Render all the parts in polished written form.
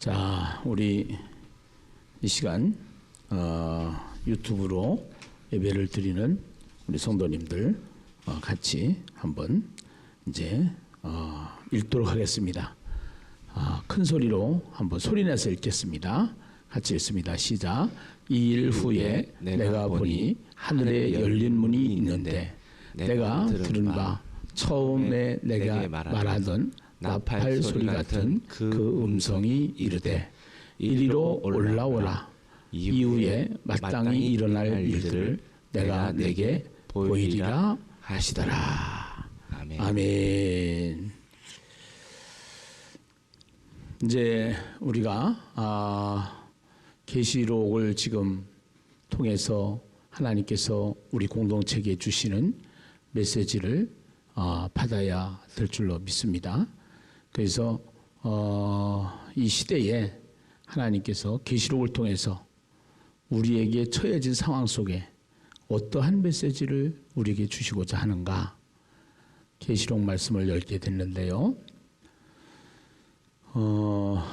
자, 우리 이 시간 유튜브로 예배를 드리는 우리 성도님들 같이 한번 이제 읽도록 하겠습니다. 큰 소리로 한번 소리내서 읽겠습니다. 같이 읽습니다. 시작. 이 일 후에 내가 보니 하늘에 열린 문이 있는데 내가 들은 바 처음에 내가 말하던 나팔 소리 같은 그 음성이 이르되 이리로 올라오라. 이후에 마땅히 일어날 일들을 내가 내게 보이리라 하시더라. 아멘. 아멘. 이제 우리가 계시록을 지금 통해서 하나님께서 우리 공동체에 주시는 메시지를 받아야 될 줄로 믿습니다. 그래서 이 시대에 하나님께서 계시록을 통해서 우리에게 처해진 상황 속에 어떠한 메시지를 우리에게 주시고자 하는가, 계시록 말씀을 열게 됐는데요.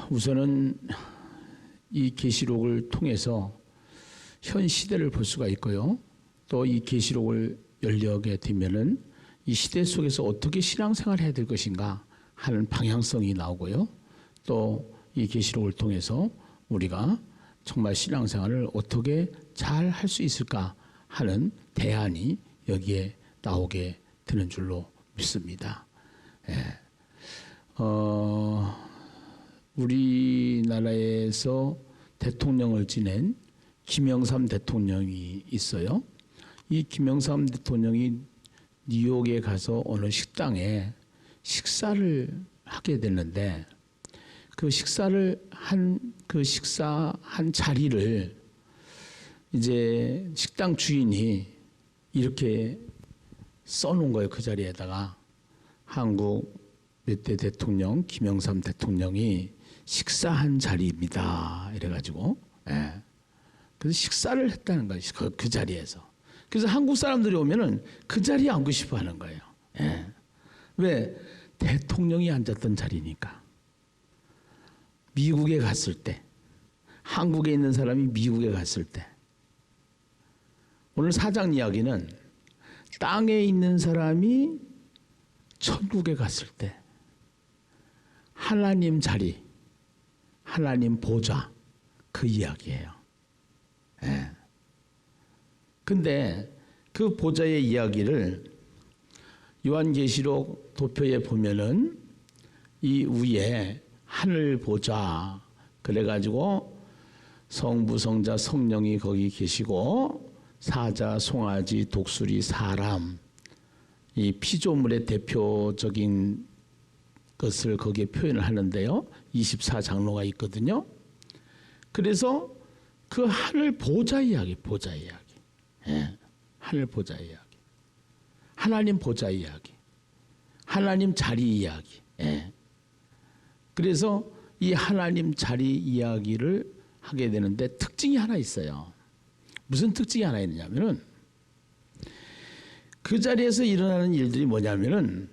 우선은 이 계시록을 통해서 현 시대를 볼 수가 있고요. 또 이 계시록을 열려게 되면은 이 시대 속에서 어떻게 신앙생활을 해야 될 것인가 하는 방향성이 나오고요. 또 이 계시록을 통해서 우리가 정말 신앙생활을 어떻게 잘 할 수 있을까 하는 대안이 여기에 나오게 되는 줄로 믿습니다. 우리나라에서 대통령을 지낸 김영삼 대통령이 있어요. 이 김영삼 대통령이 뉴욕에 가서 어느 식당에 식사를 하게 됐는데 그 식사한 자리를 이제 식당 주인이 이렇게 써놓은 거예요. 그 자리에다가 한국 몇 대 대통령 김영삼 대통령이 식사한 자리입니다. 이래가지고 그래서 식사를 했다는 거예요. 그 자리에서. 그래서 한국 사람들이 오면은 그 자리에 앉고 싶어 하는 거예요. 왜? 대통령이 앉았던 자리니까. 미국에 갔을 때, 한국에 있는 사람이 미국에 갔을 때, 오늘 4장 이야기는 땅에 있는 사람이 천국에 갔을 때 하나님 자리, 하나님 보좌, 그 이야기예요. 근데 그 보좌의 이야기를 요한계시록 도표에 보면은 이 위에 하늘 보좌, 그래가지고 성부, 성자, 성령이 거기 계시고 사자, 송아지, 독수리, 사람, 이 피조물의 대표적인 것을 거기에 표현을 하는데요. 24장로가 있거든요. 그래서 그 하늘 보좌 이야기, 하늘 보좌 이야기, 하나님 보좌 이야기, 하나님 자리 이야기. 그래서 이 하나님 자리 이야기를 하게 되는데 특징이 하나 있어요. 무슨 특징이 하나 있느냐면은 그 자리에서 일어나는 일들이 뭐냐면은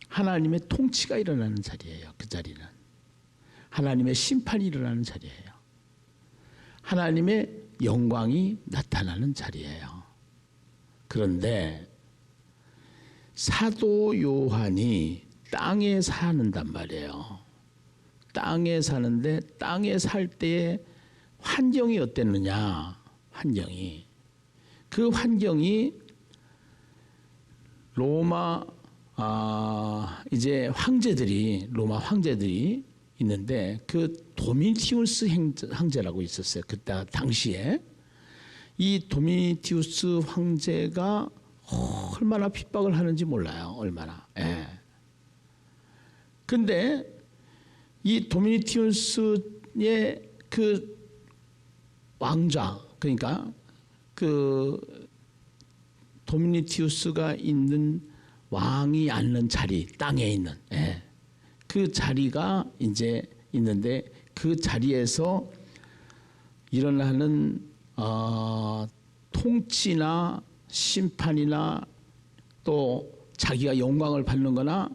하나님의 통치가 일어나는 자리예요. 그 자리는 하나님의 심판이 일어나는 자리예요. 하나님의 영광이 나타나는 자리예요. 그런데 사도 요한이 땅에 사는단 말이에요. 땅에 사는데 땅에 살 때의 환경이 어땠느냐? 그 환경이 로마 이제 로마 황제들이 있는데 그 도미티우스 황제라고 있었어요. 그때 당시에 이 도미티우스 황제가 얼마나 핍박을 하는지 몰라요. 얼마나. 근데 이 도미티우스의 그 왕좌, 그러니까 그 도미티우스가 있는 왕이 앉는 자리, 땅에 있는 그 자리가 이제 있는데 그 자리에서 일어나는 통치나 심판이나 또 자기가 영광을 받는 거나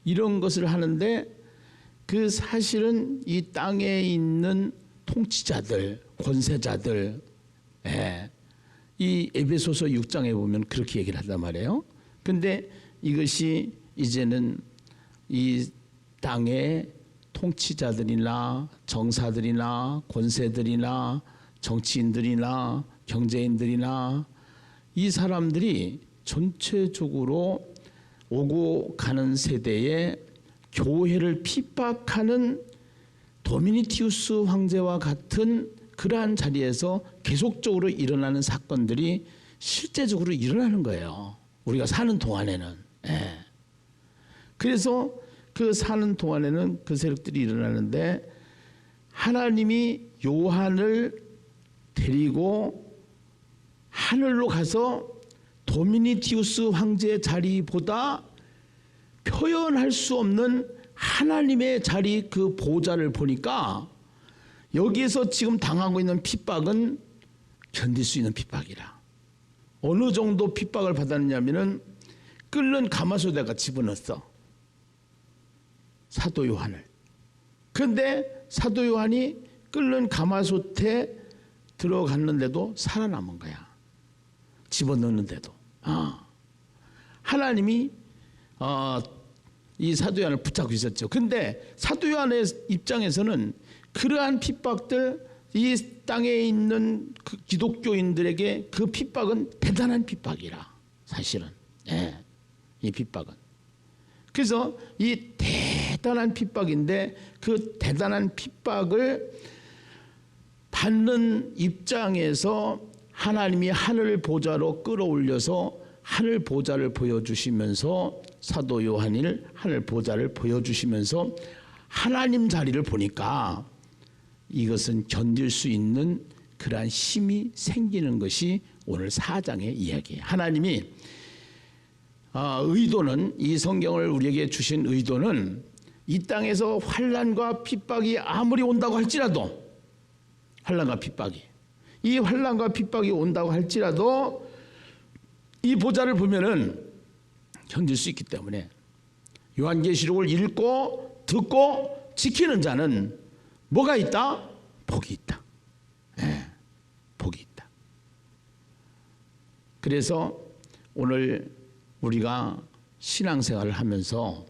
이런 것을 하는데 그 사실은 이 땅에 있는 통치자들, 권세자들, 이 에베소서 6장에 보면 그렇게 얘기를 한단 말이에요. 근데 이것이 이제는 이 땅의 통치자들이나 정사들이나 권세들이나 정치인들이나 경제인들이나 이 사람들이 전체적으로 오고 가는 세대에 교회를 핍박하는 도미니티우스 황제와 같은 그러한 자리에서 계속적으로 일어나는 사건들이 실제적으로 일어나는 거예요. 우리가 사는 동안에는. 그래서 그 사는 동안에는 그 세력들이 일어나는데 하나님이 요한을 데리고 하늘로 가서 도미니티우스 황제의 자리보다 표현할 수 없는 하나님의 자리 그 보좌를 보니까 여기에서 지금 당하고 있는 핍박은 견딜 수 있는 핍박이라. 어느 정도 핍박을 받았느냐면은 끓는 가마솥에다가 집어넣었어. 사도 요한을. 그런데 사도 요한이 끓는 가마솥에 들어갔는데도 살아남은 거야. 집어넣는데도. 하나님이 이 사도 요한을 붙잡고 있었죠. 근데 사도 요한의 입장에서는 그러한 핍박들, 이 땅에 있는 그 기독교인들에게 그 핍박은 대단한 핍박이라. 사실은. 이 핍박은. 그래서 이 대단한 핍박인데 그 대단한 핍박을 받는 입장에서 하나님이 하늘 보좌로 끌어올려서 하늘 보좌를 보여주시면서 사도 요한일 하늘 보좌를 보여주시면서 하나님 자리를 보니까 이것은 견딜 수 있는 그러한 힘이 생기는 것이 오늘 4장의 이야기예요. 하나님이 의도는, 이 성경을 우리에게 주신 의도는 이 땅에서 환난과 핍박이 아무리 온다고 할지라도, 환난과 핍박이, 이 환난과 핍박이 온다고 할지라도 이 보좌를 보면은 견딜 수 있기 때문에 요한계시록을 읽고 듣고 지키는 자는 뭐가 있다? 복이 있다. 복이 있다. 그래서 오늘 우리가 신앙생활을 하면서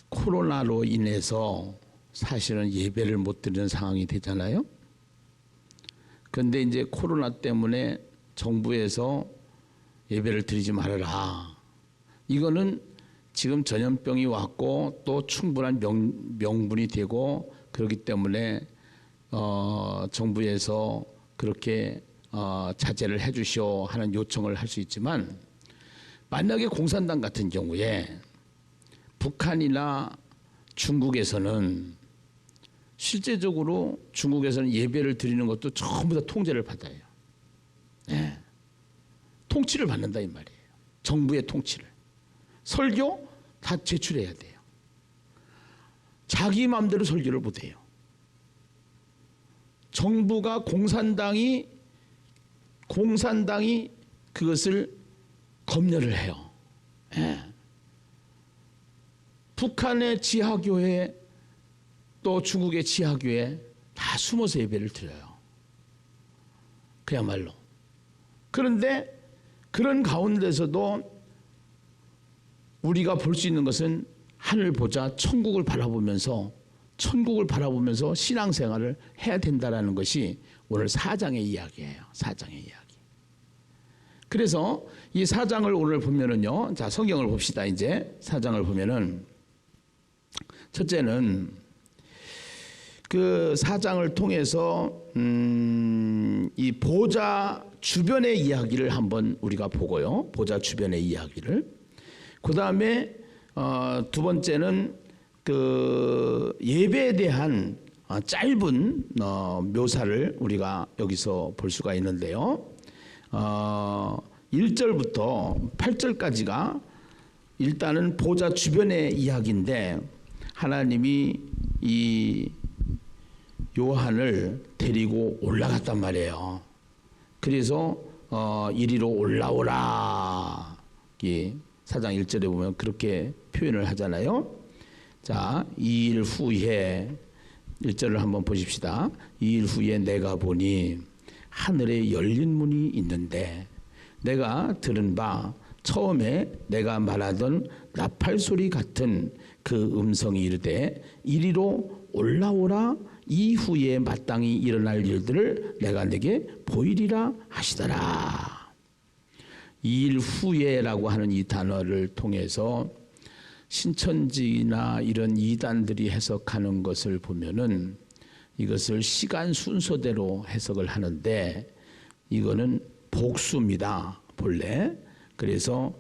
코로나로 인해서 사실은 예배를 못 드리는 상황이 되잖아요. 그런데 이제 코로나 때문에 정부에서 예배를 드리지 말아라. 이거는 지금 전염병이 왔고 또 충분한 명분이 되고 그렇기 때문에 정부에서 그렇게 자제를 해 주시오 하는 요청을 할 수 있지만, 만약에 공산당 같은 경우에 북한이나 중국에서는 실제적으로 중국에서는 예배를 드리는 것도 전부 다 통제를 받아요. 통치를 받는다 이 말이에요. 정부의 통치를. 설교 다 제출해야 돼요. 자기 마음대로 설교를 못해요. 정부가 공산당이 그것을 검열을 해요. 북한의 지하교회 또 중국의 지하교회 다 숨어서 예배를 드려요. 그야말로. 그런데 그런 가운데서도 우리가 볼 수 있는 것은 하늘 보자 천국을 바라보면서 신앙생활을 해야 된다는 것이 오늘 4장의 이야기예요. 4장의 이야기. 그래서 이 4장을 오늘 보면은요. 자, 성경을 봅시다. 이제 4장을 보면은 첫째는 그 4장을 통해서 이 보좌 주변의 이야기를 한번 우리가 보고요. 보좌 주변의 이야기를. 그 다음에 두 번째는 그 예배에 대한 짧은 묘사를 우리가 여기서 볼 수가 있는데요. 1절부터 8절까지가 일단은 보좌 주변의 이야기인데, 하나님이 이 요한을 데리고 올라갔단 말이에요. 그래서 이리로 올라오라. 4장 1절에 보면 그렇게 표현을 하잖아요. 자, 2일 후에 1절을 한번 보십시다. 2일 후에 내가 보니 하늘에 열린 문이 있는데 내가 들은 바 처음에 내가 말하던 나팔 소리 같은 그 음성이 이르되 이리로 올라오라. 이후에 마땅히 일어날 일들을 내가 네게 보이리라 하시더라. 2일 후에라고 하는 이 단어를 통해서 신천지나 이런 이단들이 해석하는 것을 보면은 이것을 시간 순서대로 해석을 하는데 이거는 복수입니다. 본래. 그래서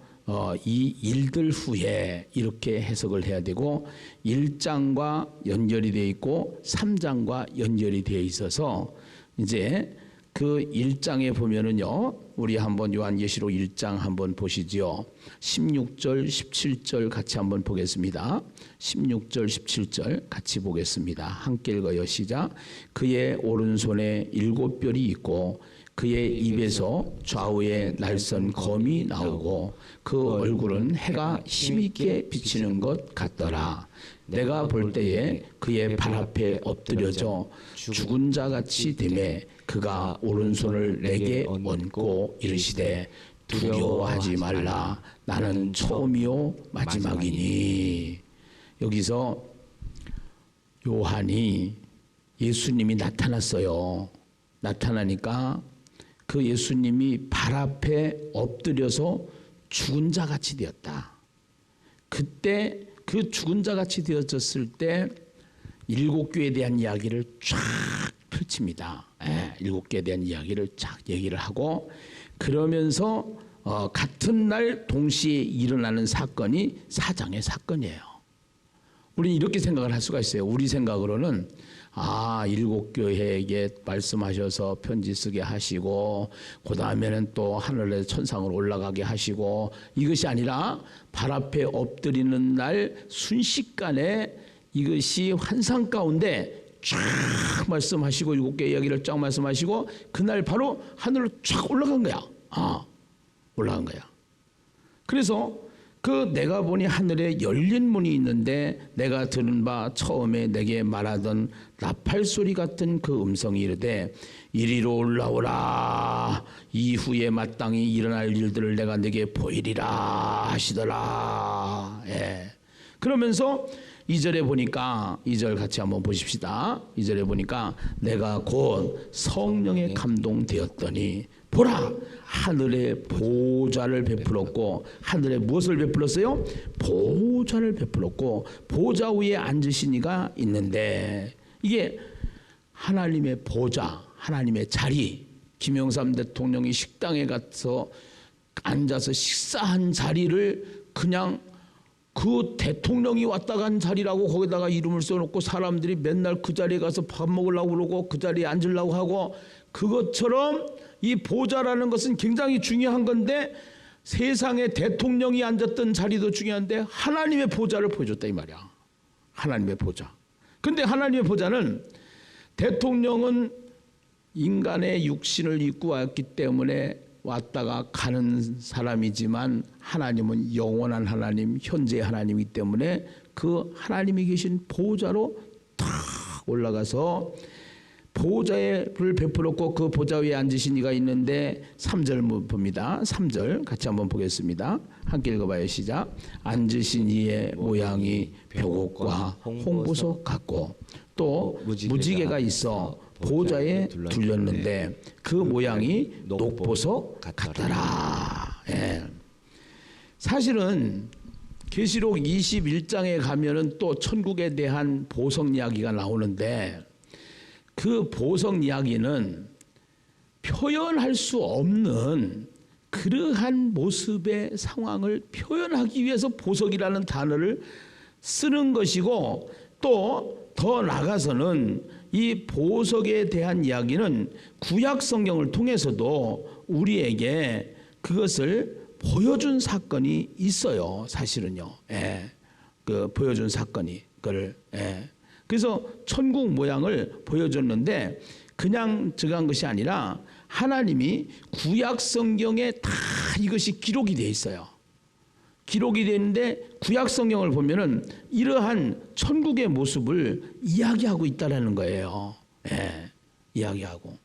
이 일들 후에 이렇게 해석을 해야 되고 1장과 연결이 되어 있고 3장과 연결이 되어 있어서 이제 그 1장에 보면은요. 우리 한번 요한계시록 1장 한번 보시지요. 16절 17절 같이 한번 보겠습니다. 16절 17절 같이 보겠습니다. 함께 읽어요. 시작. 그의 오른손에 7뼈리 있고 그의 입에서 좌우에 날선 검이 나오고 그 얼굴은 해가 힘있게 비치는 것 같더라. 내가 볼 때에 그의 발 앞에 엎드려져 죽은 자같이 되매 그가 오른손을 내게 얹고 이르시되 두려워하지 말라. 나는 처음이요 마지막이니. 여기서 요한이 예수님이 나타났어요. 나타나니까 그 예수님이 발 앞에 엎드려서 죽은 자같이 되었다. 그때 그 죽은 자같이 되어졌을 때 7교에 대한 이야기를 쫙 펼칩니다. 7교에 대한 이야기를 쫙 얘기를 하고 그러면서 같은 날 동시에 일어나는 사건이 4장의 사건이에요. 우리는 이렇게 생각을 할 수가 있어요. 우리 생각으로는 7교회에게 말씀하셔서 편지 쓰게 하시고 그 다음에는 또 하늘의 천상으로 올라가게 하시고 이것이 아니라 발 앞에 엎드리는 날 순식간에 이것이 환상 가운데 쫙 말씀하시고 7개 이야기를 쫙 말씀하시고 그날 바로 하늘로 쫙 올라간 거야. 올라간 거야. 그래서 그 내가 보니 하늘에 열린 문이 있는데 내가 들은 바 처음에 내게 말하던 나팔 소리 같은 그 음성이 이르되 이리로 올라오라. 이후에 마땅히 일어날 일들을 내가 네게 보이리라 하시더라. 그러면서 2절에 보니까 2절 같이 한번 보십시다. 2절에 보니까 내가 곧 성령에 감동되었더니 보라 하늘에 보좌를 베풀었고 하늘에 무엇을 베풀었어요? 보좌를 베풀었고 보좌 위에 앉으신 이가 있는데 이게 하나님의 보좌, 하나님의 자리. 김영삼 대통령이 식당에 가서 앉아서 식사한 자리를 그냥 그 대통령이 왔다 간 자리라고 거기다가 이름을 써놓고 사람들이 맨날 그 자리에 가서 밥 먹으려고 그러고 그 자리에 앉으려고 하고 그것처럼 이 보좌라는 것은 굉장히 중요한 건데 세상에 대통령이 앉았던 자리도 중요한데 하나님의 보좌를 보여줬다 이 말이야. 하나님의 보좌. 근데 하나님의 보좌는 대통령은 인간의 육신을 입고 왔기 때문에 왔다가 가는 사람이지만 하나님은 영원한 하나님, 현재 하나님이기 때문에 그 하나님이 계신 보좌로 탁 올라가서 보좌를 베풀었고 그 보좌 위에 앉으신 이가 있는데 3절 봅니다. 3절 같이 한번 보겠습니다. 함께 읽어봐요. 시작. 앉으신 이의 모양이 벽옥과 홍보석 같고 또 무지개가 있어 보좌에 둘렸는데 그 모양이 녹보석 같더라. 사실은 계시록 21장에 가면은 또 천국에 대한 보석 이야기가 나오는데 그 보석 이야기는 표현할 수 없는 그러한 모습의 상황을 표현하기 위해서 보석이라는 단어를 쓰는 것이고 또 더 나아가서는 이 보석에 대한 이야기는 구약 성경을 통해서도 우리에게 그것을 보여준 사건이 있어요. 사실은요. 그 보여준 사건이 그걸 그래서 천국 모양을 보여줬는데 그냥 들어간 것이 아니라 하나님이 구약 성경에 다 이것이 기록이 돼 있어요. 기록이 되는데 구약 성경을 보면은 이러한 천국의 모습을 이야기하고 있다라는 거예요. 예, 이야기하고.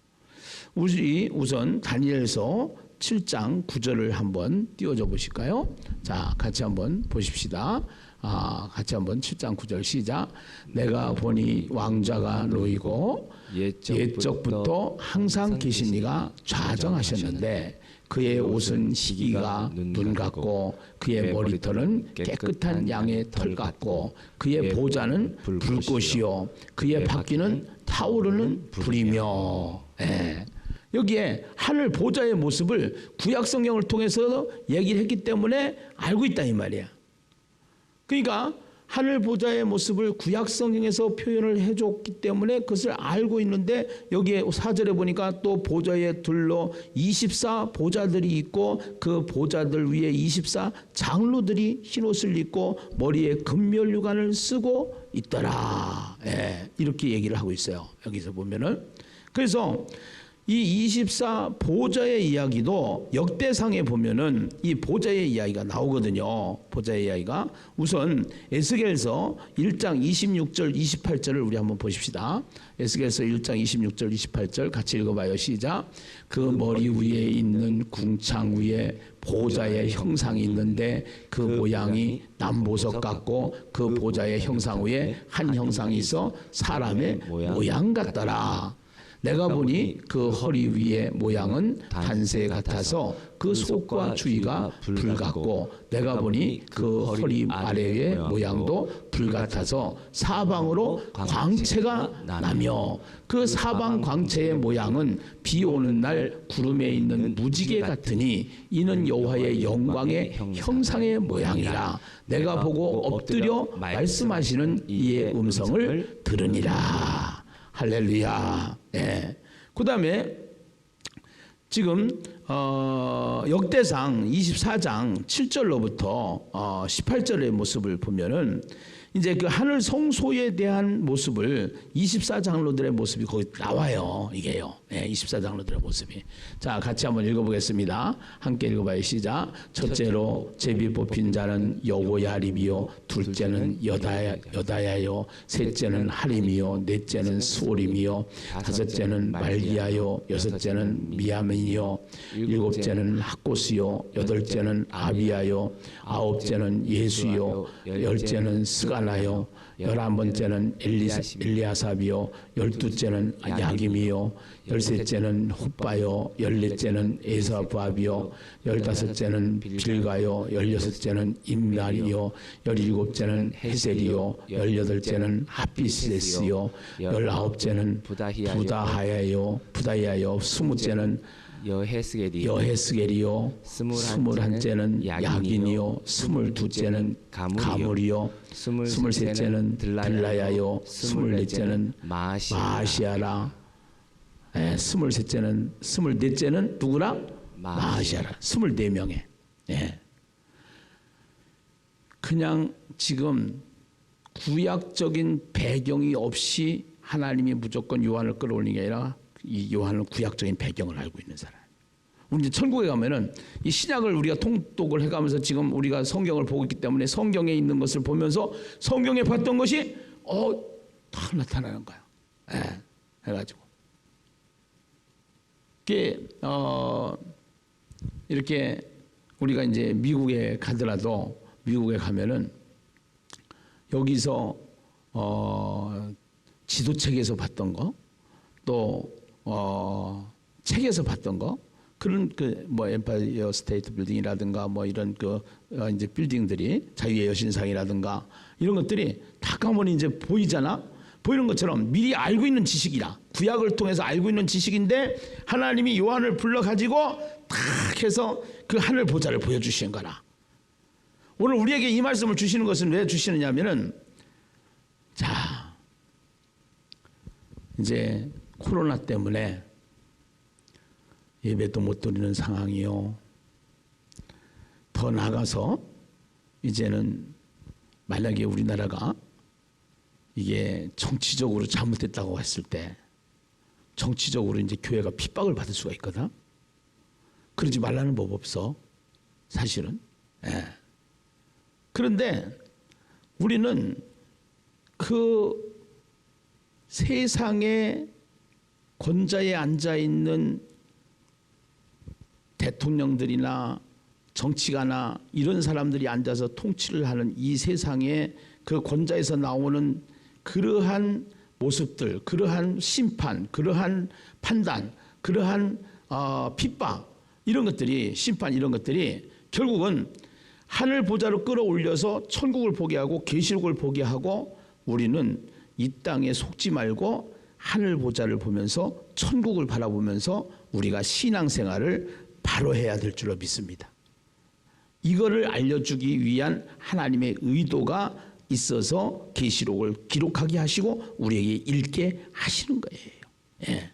우리 우선 다니엘서 7장 9절을 한번 띄워줘 보실까요? 자, 같이 한번 보십시다. 같이 한번 7장 9절 시작. 내가 보니 왕좌가 놓이고 옛적부터 항상 계신 이가 좌정하셨는데 그의 옷은 시기가 눈 같고 그의 머리털은 깨끗한 양의 털 같고 그의 보좌는 불꽃이요 그의 바퀴는 타오르는 불이며. 예. 여기에 하늘 보좌의 모습을 구약 성경을 통해서 얘기를 했기 때문에 알고 있다 이 말이야. 그러니까 하늘 보좌의 모습을 구약 성경에서 표현을 해줬기 때문에 그것을 알고 있는데 여기에 4절에 보니까 또 보좌에 둘러 24 보좌들이 있고 그 보좌들 위에 24 장로들이 흰옷을 입고 머리에 금면류관을 쓰고 있더라. 예, 이렇게 얘기를 하고 있어요. 여기서 보면은. 그래서 이 24 보좌의 이야기도 역대상에 보면은 이 보좌의 이야기가 나오거든요. 보좌의 이야기가 우선 에스겔서 1장 26절 28절을 우리 한번 보십시다. 에스겔서 1장 26절 28절 같이 읽어봐요. 시작. 그 머리 위에 있는 궁창 위에 보좌의 형상이 있는데 그 모양이 남보석 같고 그 보좌의 형상 위에 한 형상이 있어 사람의 모양 같더라. 내가 보니 그 허리 위의 모양은 단새 같아서 그 속과 주위가 불 같고 내가 보니 그 허리 아래의 모양도 불 같아서 사방으로 광채가 나며 그 사방 광채의 모양은 비 오는 날 구름에 있는 무지개 같으니 이는 여호와의 영광의 형상의 모양이라. 내가 보고 엎드려 말씀하시는 이의 음성을 들으니라. 할렐루야. 예. 그 다음에 지금 역대상 24장 7절로부터 18절의 모습을 보면은 이제 그 하늘 성소에 대한 모습을 24장로들의 모습이 거기 나와요. 이게요. 네, 24장로들의 모습이. 자, 같이 한번 읽어보겠습니다. 함께 읽어봐요. 시작. 첫째로 제비 뽑힌 자는 여호야립이요, 둘째는 여다야요, 셋째는 하림이요, 넷째는 스오림이요, 다섯째는 말기야요, 여섯째는 미야민이요, 일곱째는 학고스요, 여덟째는 아비야요, 아홉째는 예수요, 열째는 스가나요, 11번째는 엘리아삽이요, 12째는 야김이요, 13째는 훗바요, 14째는 에사부압이요, 15째는 빌가요, 16째는 임날이요, 17째는 헤셀이요, 18째는 하피세스요, 19째는 부다하야요, 20째는 여헤스겔이요, 21째는 야긴이요, 22째는 가물이요, 23째는 들라야요, 24째는 마아시아라. 24째는 누구라? 마아시아라. 24명에. 예. 그냥 지금 구약적인 배경이 없이 하나님이 무조건 요한을 끌어올린 게 아니라 이 요한은 구약적인 배경을 알고 있는 사람. 우리 이제 천국에 가면은 이 신약을 우리가 통독을 해가면서 지금 우리가 성경을 보고 있기 때문에 성경에 있는 것을 보면서 성경에 봤던 것이 다 나타나는 거야. 예, 해가지고 이렇게 우리가 이제 미국에 가더라도 미국에 가면은 여기서 지도책에서 봤던 거 또 책에서 봤던 거 그런 뭐 엠파이어 스테이트 빌딩이라든가 뭐 이런 이제 빌딩들이 자유의 여신상이라든가 이런 것들이 다 가면 이제 보이잖아. 보이는 것처럼 미리 알고 있는 지식이라 구약을 통해서 알고 있는 지식인데 하나님이 요한을 불러 가지고 탁 해서 그 하늘 보좌를 보여주시는 거라. 오늘 우리에게 이 말씀을 주시는 것은 왜 주시느냐면은 자 이제 코로나 때문에 예배도 못 드리는 상황이요. 더 나가서 이제는 만약에 우리나라가 이게 정치적으로 잘못됐다고 했을 때 정치적으로 이제 교회가 핍박을 받을 수가 있거든. 그러지 말라는 법 없어. 사실은. 예. 그런데 우리는 그 세상의 권좌에 앉아 있는 대통령들이나 정치가나 이런 사람들이 앉아서 통치를 하는 이 세상의 그 권좌에서 나오는 그러한 모습들, 그러한 심판, 그러한 판단, 그러한 핍박 이런 것들이, 심판 이런 것들이 결국은 하늘 보좌로 끌어올려서 천국을 보게 하고 계시록을 보게 하고, 우리는 이 땅에 속지 말고 하늘 보좌를 보면서 천국을 바라보면서 우리가 신앙생활을 바로 해야 될 줄로 믿습니다. 이거를 알려주기 위한 하나님의 의도가 있어서 계시록을 기록하게 하시고 우리에게 읽게 하시는 거예요. 예.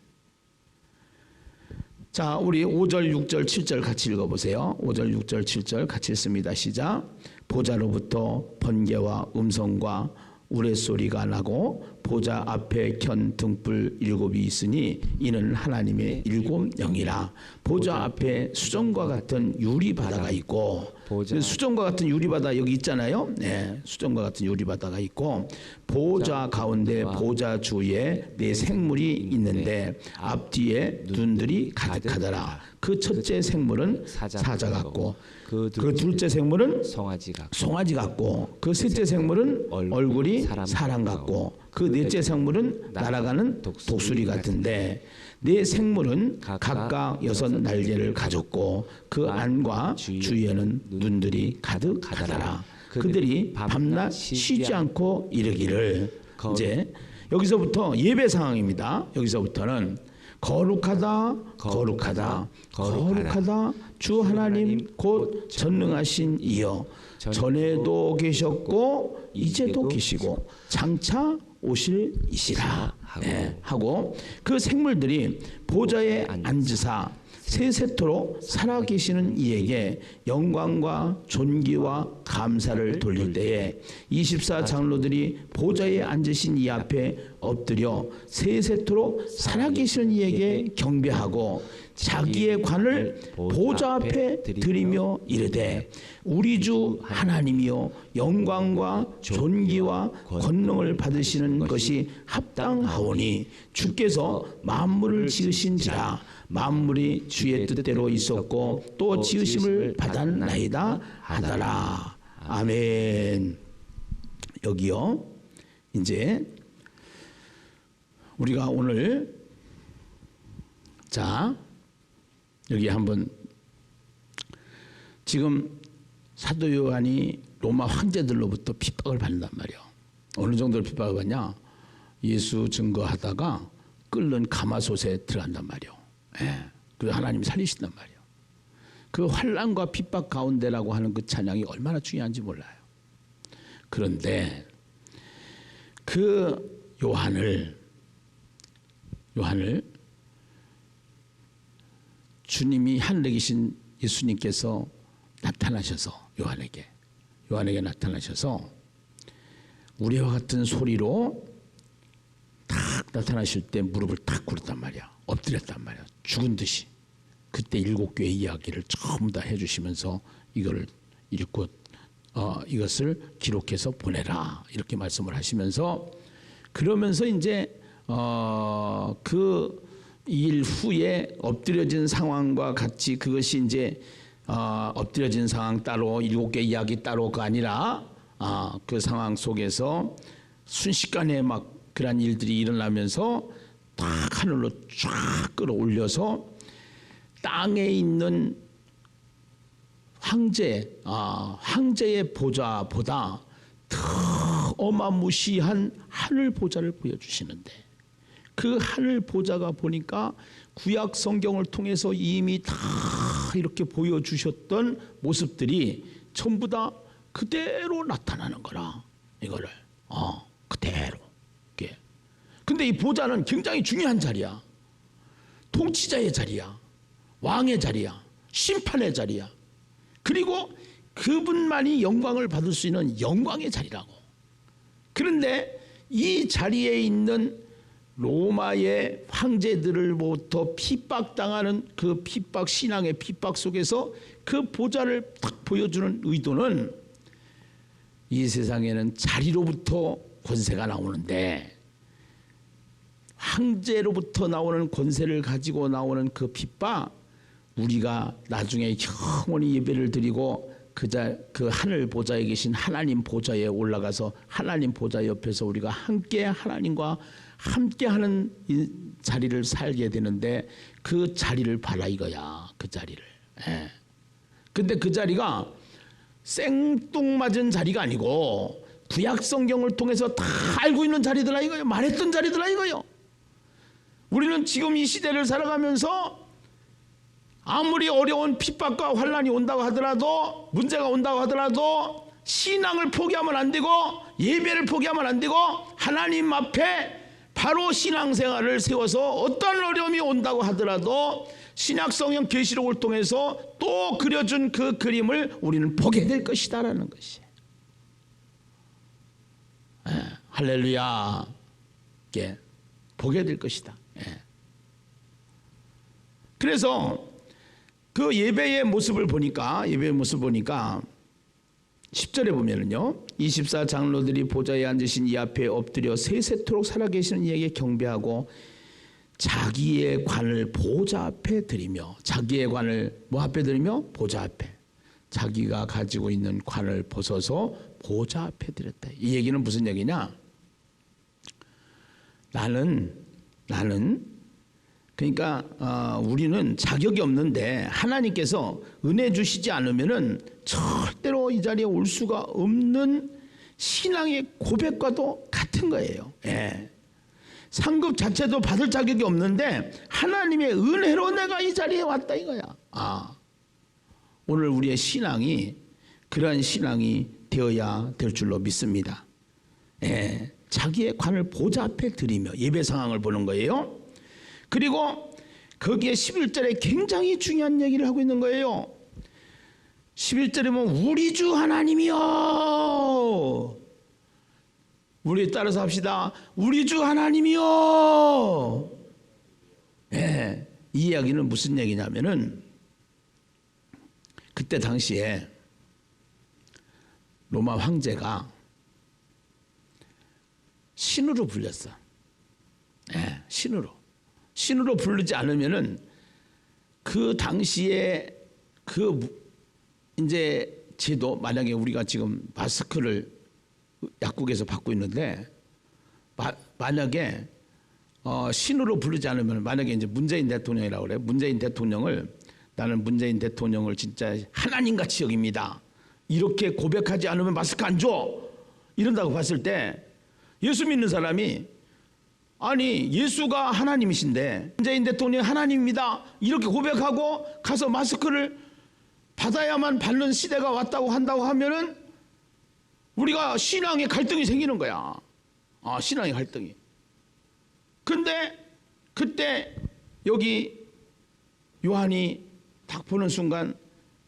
자, 우리 5절, 6절, 7절 같이 읽어보세요. 5절, 6절, 7절 같이 읽습니다. 시작. 보좌로부터 번개와 음성과 우레소리가 나고 보좌 앞에 켠 등불 7이 있으니 이는 하나님의 7 영이라. 보좌 앞에 수정과 같은 유리바다가 있고, 수정과 같은 유리바다 여기 있잖아요. 네, 수정과 같은 유리바다가 있고, 보좌 가운데 보좌 주위에 네 생물이 있는데 앞뒤에 눈들이 가득하더라. 그 첫째 생물은 사자 같고, 그 둘째 생물은 송아지 같고, 그 셋째 생물은 얼굴이 사람 같고, 그 넷째 생물은 날아가는 독수리 같은데, 네 생물은 각각 6 날개를 가졌고 그 안과 주위에는 눈들이 가득하더라. 그들이 밤낮 쉬지 않고 이르기를. 이제 여기서부터 예배 상황입니다. 여기서부터는 거룩하다, 거룩하다, 거룩하다 주 하나님 곧 전능하신 이여, 전에도 계셨고 이제도 계시고 장차 오실 이시라. 네, 하고 그 생물들이 보좌에 앉으사 세세토록 살아계시는 이에게 영광과 존귀와 감사를 돌릴 때에 24 장로들이 보좌에 앉으신 이 앞에 엎드려 세세토록 살아계시는 이에게 경배하고 자기의 관을 보좌 앞에 드리며 이르되 우리 주 하나님이여, 영광과 존귀와 권능을 받으시는 것이 합당하오니 주께서 만물을 지으신지라. 만물이 주의 뜻대로 있었고 또 지으심을 받았나이다 하더라. 아멘. 여기요, 이제 우리가 오늘 자 여기 한번, 지금 사도 요한이 로마 황제들로부터 핍박을 받는단 말이에요. 어느 정도로 핍박을 받냐? 예수 증거하다가 끓는 가마솥에 들어간단 말이에요. 예. 그래서 하나님이 살리신단 말이에요. 그 환난과 핍박 가운데라고 하는 그 찬양이 얼마나 중요한지 몰라요. 그런데 그 요한을 주님이 하늘에 계신 예수님께서 나타나셔서 요한에게 나타나셔서 우리와 같은 소리로 딱 나타나실 때 무릎을 딱 꿇었단 말이야. 엎드렸단 말이야. 죽은 듯이. 그때 7교회 이야기를 전부 다 해주시면서 이거를 읽고 이것을 기록해서 보내라 이렇게 말씀을 하시면서, 그러면서 이제 그 일 후에 엎드려진 상황과 같이 그것이 이제 엎드려진 상황 따로 7개 이야기 따로가 아니라 그 상황 속에서 순식간에 막 그런 일들이 일어나면서 딱 하늘로 쫙 끌어올려서 땅에 있는 황제의 보좌보다 더 어마무시한 하늘 보좌를 보여주시는데, 그 하늘 보좌가 보니까 구약 성경을 통해서 이미 다 이렇게 보여주셨던 모습들이 전부 다 그대로 나타나는 거라. 이거를 그대로. 근데 이 보좌는 굉장히 중요한 자리야. 통치자의 자리야. 왕의 자리야. 심판의 자리야. 그리고 그분만이 영광을 받을 수 있는 영광의 자리라고. 그런데 이 자리에 있는 로마의 황제들로부터 핍박당하는 그 핍박, 신앙의 핍박 속에서 그 보좌를 딱 보여주는 의도는 이 세상에는 자리로부터 권세가 나오는데 황제로부터 나오는 권세를 가지고 나오는 그 빛바 우리가 나중에 영원히 예배를 드리고 그 하늘 보좌에 계신 하나님 보좌에 올라가서 하나님 보좌 옆에서 우리가 함께 하나님과 함께하는 이 자리를 살게 되는데 그 자리를 봐라 이거야. 그 자리를. 예. 근데 그 자리가 생뚱맞은 자리가 아니고 구약 성경을 통해서 다 알고 있는 자리더라 이거요. 말했던 자리더라 이거요. 우리는 지금 이 시대를 살아가면서 아무리 어려운 핍박과 환난이 온다고 하더라도 문제가 온다고 하더라도 신앙을 포기하면 안 되고 예배를 포기하면 안 되고 하나님 앞에 바로 신앙생활을 세워서 어떤 어려움이 온다고 하더라도 신약성경 계시록을 통해서 또 그려준 그 그림을 우리는 보게 될 것이다라는 것이. 할렐루야. 예, 보게 될 것이다. 예. 그래서 그 예배의 모습을 보니까 10절에 보면은요 24 장로들이 보좌에 앉으신 이 앞에 엎드려 세세토록 살아계시는 이에게 경배하고 자기의 관을 보좌 앞에 드리며 자기의 관을 뭐 앞에 드리며 보좌 앞에 자기가 가지고 있는 관을 벗어서 보좌 앞에 드렸다. 이 얘기는 무슨 얘기냐? 나는 그러니까 우리는 자격이 없는데 하나님께서 은혜 주시지 않으면은 절대로 이 자리에 올 수가 없는 신앙의 고백과도 같은 거예요. 예. 상급 자체도 받을 자격이 없는데 하나님의 은혜로 내가 이 자리에 왔다 이거야. 오늘 우리의 신앙이 그러한 신앙이 되어야 될 줄로 믿습니다. 예. 자기의 관을 보좌 앞에 드리며 예배 상황을 보는 거예요. 그리고 거기에 11절에 굉장히 중요한 얘기를 하고 있는 거예요. 11절에 보면 우리 주 하나님이여. 우리 따라서 합시다. 우리 주 하나님이여. 네, 이 이야기는 무슨 얘기냐면은 그때 당시에 로마 황제가 신으로 불렸어. 네, 신으로 부르지 않으면은 그 당시에 그 이제 제도 만약에 우리가 지금 마스크를 약국에서 받고 있는데 만약에 신으로 부르지 않으면 만약에 이제 문재인 대통령이라고 그래. 문재인 대통령을 나는 문재인 대통령을 진짜 하나님같이 여깁니다. 이렇게 고백하지 않으면 마스크 안 줘. 이런다고 봤을 때 예수 믿는 사람이 아니 예수가 하나님이신데 문재인 대통령이 하나님입니다 이렇게 고백하고 가서 마스크를 받아야만 받는 시대가 왔다고 한다고 하면은 우리가 신앙의 갈등이 생기는 거야. 신앙의 갈등이. 근데 그때 여기 요한이 딱 보는 순간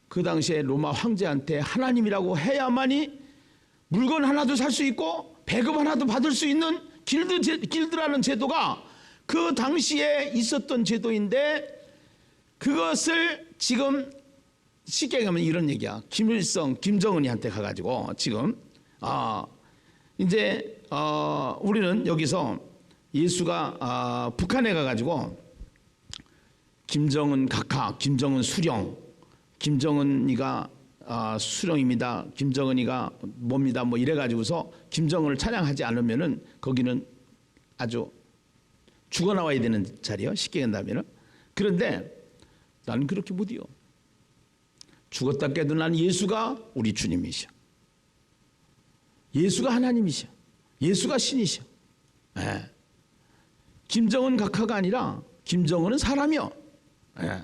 그 당시에 로마 황제한테 하나님이라고 해야만이 물건 하나도 살 수 있고 배급 하나도 받을 수 있는 길드라는 제도가 그 당시에 있었던 제도인데 그것을 지금 쉽게 가면 이런 얘기야. 김일성, 김정은이한테 가가지고 지금 이제 우리는 여기서 예수가 북한에 가가지고 김정은 각하, 김정은 수령, 김정은이가 수령입니다. 김정은이가 뭡니다. 뭐 이래가지고서 김정은을 찬양하지 않으면은 거기는 아주 죽어 나와야 되는 자리요. 쉽게 한다면은. 그런데 나는 그렇게 못이요. 죽었다 깨도 나는 예수가 우리 주님이셔. 예수가 하나님이셔. 예수가 신이셔. 예. 김정은 각하가 아니라 김정은은 사람이요. 예.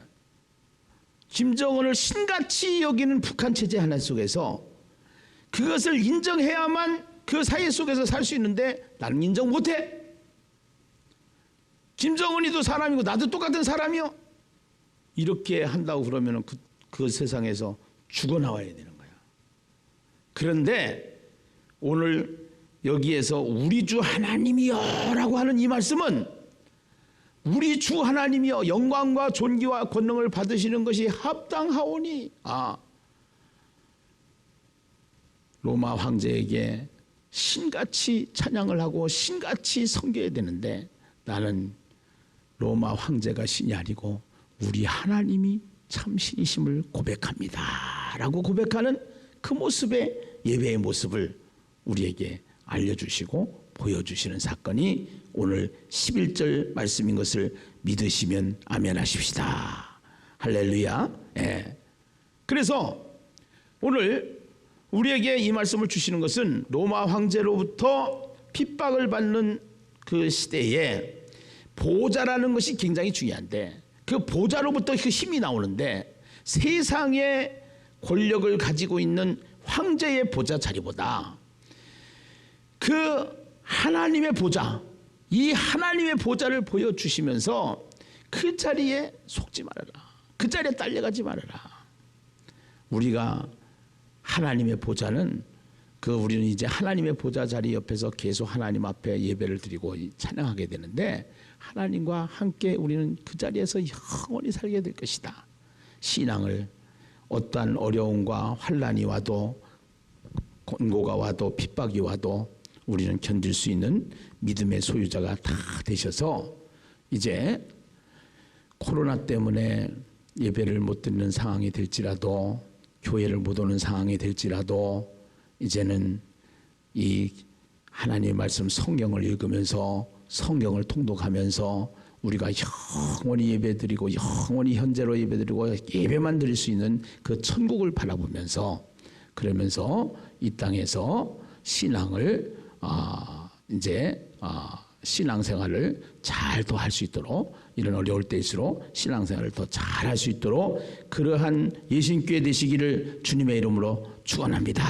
김정은을 신같이 여기는 북한 체제 하나 속에서 그것을 인정해야만 그 사회 속에서 살 수 있는데 나는 인정 못해. 김정은이도 사람이고 나도 똑같은 사람이요. 이렇게 한다고 그러면 그 세상에서 죽어나와야 되는 거야. 그런데 오늘 여기에서 우리 주 하나님이여 라고 하는 이 말씀은 우리 주 하나님이여 영광과 존귀와 권능을 받으시는 것이 합당하오니. 로마 황제에게 신같이 찬양을 하고 신같이 섬겨야 되는데 나는 로마 황제가 신이 아니고 우리 하나님이 참 신이심을 고백합니다 라고 고백하는 그 모습의 예배의 모습을 우리에게 알려주시고 보여주시는 사건이 오늘 11절 말씀인 것을 믿으시면 아멘 하십시다. 할렐루야. 예. 그래서 오늘 우리에게 이 말씀을 주시는 것은 로마 황제로부터 핍박을 받는 그 시대에 보좌라는 것이 굉장히 중요한데 그 보좌로부터 그 힘이 나오는데 세상의 권력을 가지고 있는 황제의 보좌 자리보다 그 하나님의 보좌, 이 하나님의 보좌를 보여주시면서 그 자리에 속지 말아라. 그 자리에 딸려가지 말아라. 우리가 하나님의 보좌는 우리는 이제 하나님의 보좌 자리 옆에서 계속 하나님 앞에 예배를 드리고 찬양하게 되는데 하나님과 함께 우리는 그 자리에서 영원히 살게 될 것이다. 신앙을 어떠한 어려움과 환난이 와도 권고가 와도 핍박이 와도 우리는 견딜 수 있는 믿음의 소유자가 다 되셔서 이제 코로나 때문에 예배를 못 드리는 상황이 될지라도 교회를 못 오는 상황이 될지라도 이제는 이 하나님의 말씀 성경을 읽으면서 성경을 통독하면서 우리가 영원히 예배드리고 영원히 현재로 예배드리고 예배만 드릴 수 있는 그 천국을 바라보면서 그러면서 이 땅에서 신앙을 신앙생활을 잘 더 할 수 있도록 이런 어려울 때일수록 신앙생활을 더 잘 할 수 있도록 그러한 예신교회 되시기를 주님의 이름으로 축원합니다.